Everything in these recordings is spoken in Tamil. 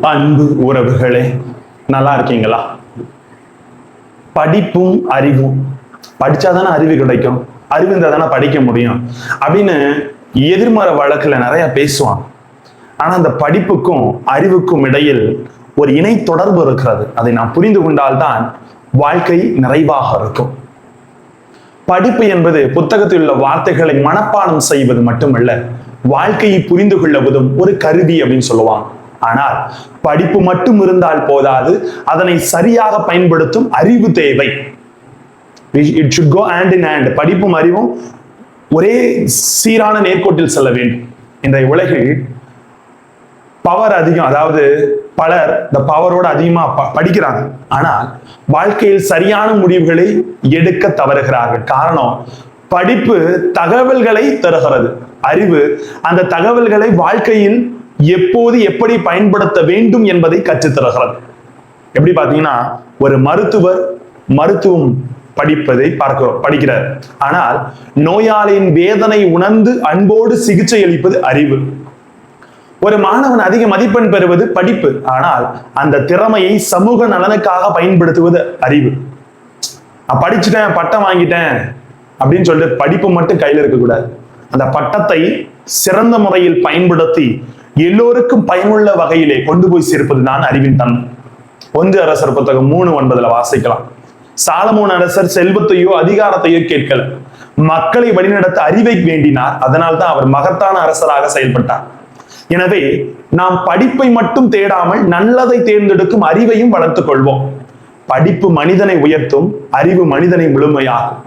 அன்பு உறவுகளே, நல்லா இருக்கீங்களா? படிப்பும் அறிவும், படிச்சாதானே அறிவு கிடைக்கும், அறிவு இருந்தா தானே படிக்க முடியும் அப்படின்னு எதிர்மறை வழக்குல நிறைய பேசுவாங்க. ஆனா அந்த படிப்புக்கும் அறிவுக்கும் இடையில் ஒரு இணை தொடர்பு இருக்கிறது. அதை நாம் புரிந்து கொண்டால்தான் வாழ்க்கை நிறைவாக இருக்கும். படிப்பு என்பது புத்தகத்தில் உள்ள வார்த்தைகளை மனப்பாடம் செய்வது மட்டுமல்ல, வாழ்க்கையை புரிந்து கொள்ளுவதும் ஒரு கருவி அப்படின்னு சொல்லுவாங்க. ஆனால் படிப்பு மட்டும் இருந்தால் போதாது, அதனை சரியாக பயன்படுத்தும் அறிவு தேவை. It should go hand in hand. படிப்பும் அறிவும் ஒரே சீரான நேர்கோட்டில் செல்ல வேண்டும். இன்றைய உலகில் பவர் அதிகம், அதாவது பலர் இந்த பவரோட அதிகமா படிக்கிறாங்க, ஆனால் வாழ்க்கையில் சரியான முடிவுகளை எடுக்க தவறுகிறார்கள். காரணம், படிப்பு தகவல்களை தருகிறது, அறிவு அந்த தகவல்களை வாழ்க்கையில் எப்போது எப்படி பயன்படுத்த வேண்டும் என்பதை கற்றுத்தருகிறது. எப்படி பாத்தீங்கன்னா, ஒரு மருத்துவர் மருத்துவம் படிக்கிறார், ஆனால் நோயாளியின் வேதனை உணர்ந்து அன்போடு சிகிச்சை அளிப்பது அறிவு. ஒரு மாணவன் அதிக மதிப்பெண் பெறுவது படிப்பு, ஆனால் அந்த திறமையை சமூக நலனுக்காக பயன்படுத்துவது அறிவு. படிச்சுட்டேன், பட்டம் வாங்கிட்டேன் அப்படின்னு சொல்லிட்டு படிப்பு மட்டும் கையில் இருக்கக்கூடாது. அந்த பட்டத்தை சிறந்த முறையில் பயன்படுத்தி எல்லோருக்கும் பயனுள்ள வகையிலே கொண்டு போய் சேர்ப்பது தான் அறிவின் தன்மை. 1 அரசர் புத்தகம் 3:9 வாசிக்கலாம். சாலமோன் அரசர் செல்வத்தையோ அதிகாரத்தையோ கேட்கல, மக்களை வழிநடத்த அறிவை வேண்டினார். அதனால்தான் அவர் மகத்தான அரசராக செயல்பட்டார். எனவே நாம் படிப்பை மட்டும் தேடாமல் நல்லதை தேர்ந்தெடுக்கும் அறிவையும் வளர்த்துக் கொள்வோம். படிப்பு மனிதனை உயர்த்தும், அறிவு மனிதனை முழுமையாகும்.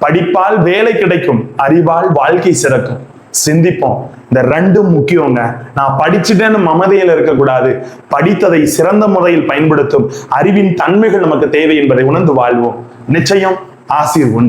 படிப்பால் வேலை கிடைக்கும், அறிவால் வாழ்க்கை சிறக்கும். சிந்திப்போம். இந்த ரெண்டும் முக்கியங்க. நான் படிச்சுட்டேன்னு மமதையில இருக்கக்கூடாது. படித்ததை சிறந்த முறையில் பயன்படுத்தும் அறிவின் தன்மைகள் நமக்கு தேவை என்பதை உணர்ந்து வாழ்வோம். நிச்சயம் ஆசீர் உண்டு.